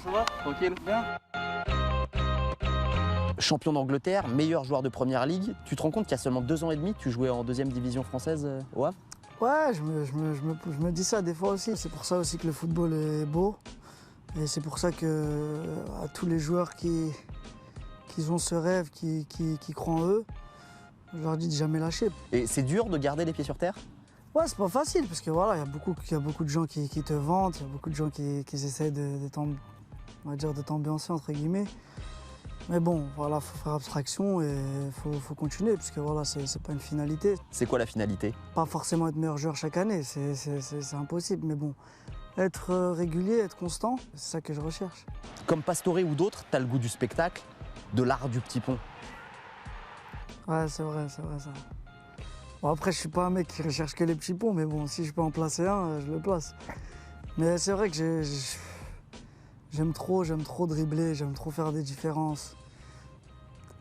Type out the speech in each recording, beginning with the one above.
ça va? Tranquille? Bien? Champion d'Angleterre, meilleur joueur de Première Ligue. Tu te rends compte qu'il y a seulement 2 ans et demi, tu jouais en 2e division française au Havre? Ouais, je me dis ça des fois aussi. C'est pour ça aussi que le football est beau. Et c'est pour ça que à tous les joueurs qui ont ce rêve, qui croient en eux, je leur dis de jamais lâcher. Et c'est dur de garder les pieds sur terre? Ouais, c'est pas facile parce que voilà, il y a beaucoup de gens qui te vantent, il y a beaucoup de gens qui essayent de t'ambiancer entre guillemets. Mais bon, voilà, faut faire abstraction et faut continuer parce que voilà, c'est pas une finalité. C'est quoi la finalité? Pas forcément être meilleur joueur chaque année, c'est impossible. Mais bon, être régulier, être constant, c'est ça que je recherche. Comme Pastore ou d'autres, t'as le goût du spectacle, de l'art du petit pont. Ouais, c'est vrai ça. Bon, après, je suis pas un mec qui recherche que les petits ponts, mais bon, si je peux en placer un, je le place. Mais c'est vrai que j'aime trop dribbler, j'aime trop faire des différences.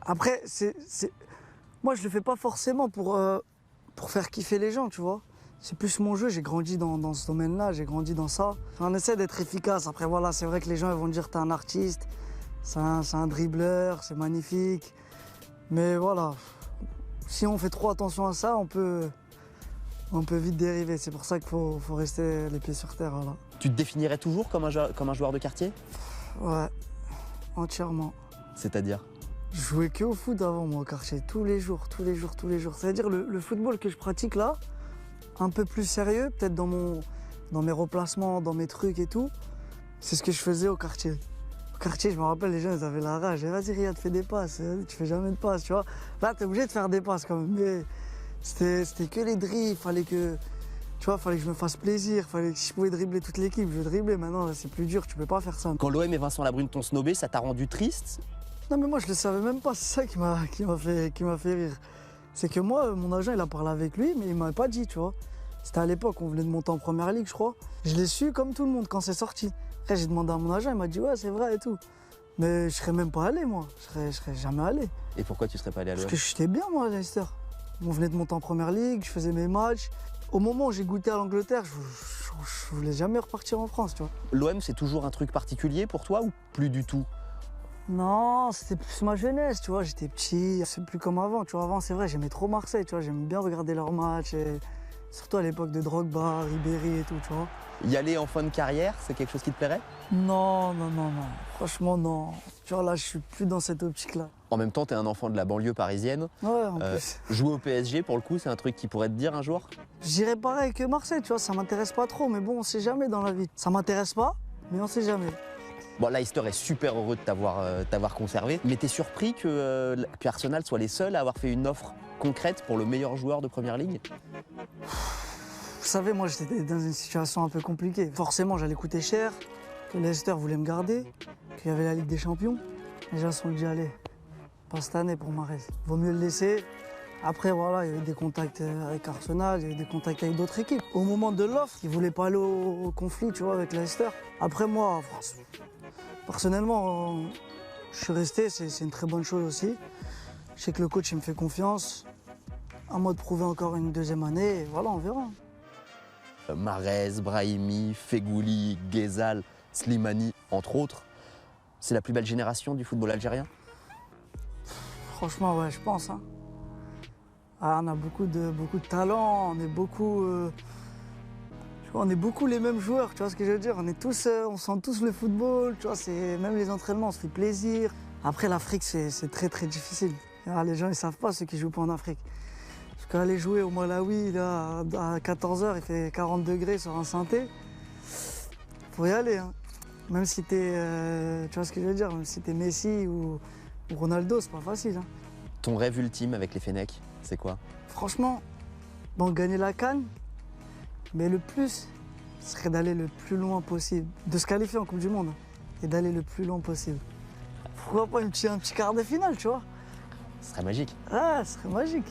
Après, moi, je le fais pas forcément pour faire kiffer les gens, tu vois. C'est plus mon jeu, j'ai grandi dans ce domaine-là, j'ai grandi dans ça. On essaie d'être efficace. Après, voilà, c'est vrai que les gens ils vont dire t'es un artiste, c'est un dribbleur, c'est magnifique. Mais voilà, si on fait trop attention à ça, on peut vite dériver. C'est pour ça qu'il faut rester les pieds sur terre. Voilà. Tu te définirais toujours comme un joueur de quartier? Ouais, entièrement. C'est-à-dire? Je jouais que au foot avant, moi, au quartier, tous les jours. C'est-à-dire le football que je pratique là, un peu plus sérieux, peut-être dans mes replacements, dans mes trucs et tout, c'est ce que je faisais au quartier. Au quartier, je me rappelle, les gens, ils avaient la rage. Vas-y, Riyad, fais des passes. Tu fais jamais de passes, tu vois. Là, t'es obligé de faire des passes quand même. Mais c'était que les drills. Fallait que je me fasse plaisir. Si je pouvais dribbler toute l'équipe, je driblais. Maintenant, là, c'est plus dur. Tu peux pas faire ça. Quand l'OM et Vincent Labrune t'ont snobé, ça t'a rendu triste? Non, mais moi, je le savais même pas. C'est ça qui m'a fait rire. C'est que moi, mon agent, il a parlé avec lui, mais il m'avait pas dit, tu vois. C'était à l'époque, on venait de monter en Première Ligue, je crois. Je l'ai su comme tout le monde quand c'est sorti. Après, j'ai demandé à mon agent, il m'a dit ouais, c'est vrai et tout. Mais je serais même pas allé, moi. Je serais jamais allé. Et pourquoi tu serais pas allé à l'OM? Parce que j'étais bien, moi, à Leicester. On venait de monter en Première Ligue, je faisais mes matchs. Au moment où j'ai goûté à l'Angleterre, je voulais jamais repartir en France, tu vois. L'OM, c'est toujours un truc particulier pour toi ou plus du tout? Non, c'était plus ma jeunesse, tu vois. J'étais petit, c'est plus comme avant. Tu vois, avant, c'est vrai, j'aimais trop Marseille, tu vois. J'aimais bien regarder leurs matchs. Surtout à l'époque de Drogba, Ribéry et tout, tu vois. Y aller en fin de carrière, c'est quelque chose qui te plairait? Non. Franchement, non. Tu vois, là, je suis plus dans cette optique-là. En même temps, t'es un enfant de la banlieue parisienne. Ouais, en plus. Jouer au PSG, pour le coup, c'est un truc qui pourrait te dire un jour? J'irais pareil que Marseille, tu vois, ça m'intéresse pas trop, mais bon, on sait jamais dans la vie. Ça m'intéresse pas, mais on sait jamais. Bon, Leicester est super heureux de t'avoir conservé, mais t'es surpris que Arsenal soit les seuls à avoir fait une offre concrète pour le meilleur joueur de Première Ligue? Vous savez, moi, j'étais dans une situation un peu compliquée. Forcément, j'allais coûter cher, que Leicester voulait me garder, qu'il y avait la Ligue des Champions. Les gens se sont dit, allez, pas cette année pour Mahrez. Vaut mieux le laisser. Après, voilà, il y avait des contacts avec Arsenal, il y avait des contacts avec d'autres équipes. Au moment de l'offre, ils voulaient pas aller au conflit, tu vois, avec Leicester. Après, moi, personnellement, je suis resté, c'est une très bonne chose aussi. Je sais que le coach, il me fait confiance. À moi de prouver encore une deuxième année, et voilà, on verra. Mahrez, Brahimi, Fegouli, Ghezal, Slimani, entre autres. C'est la plus belle génération du football algérien? Franchement, ouais, je pense. Hein. Ah, on a beaucoup de talent, on est beaucoup les mêmes joueurs, tu vois ce que je veux dire? On sent tous le football, tu vois, même les entraînements, on se fait plaisir. Après, l'Afrique, c'est très très difficile. Alors, les gens, ils savent pas ceux qui jouent pas en Afrique. Parce qu'aller jouer au Malawi, là, à 14h, il fait 40 degrés sur un synthé, faut y aller. Hein. Même si t'es, tu vois ce que je veux dire, même si t'es Messi ou Ronaldo, c'est pas facile. Hein. Ton rêve ultime avec les Fennecs, c'est quoi? Franchement, bon, gagner la CAN, mais le plus, ce serait d'aller le plus loin possible, de se qualifier en Coupe du Monde et d'aller le plus loin possible. Pourquoi pas un petit quart de finale, tu vois? Ce serait magique. Ah, ce serait magique.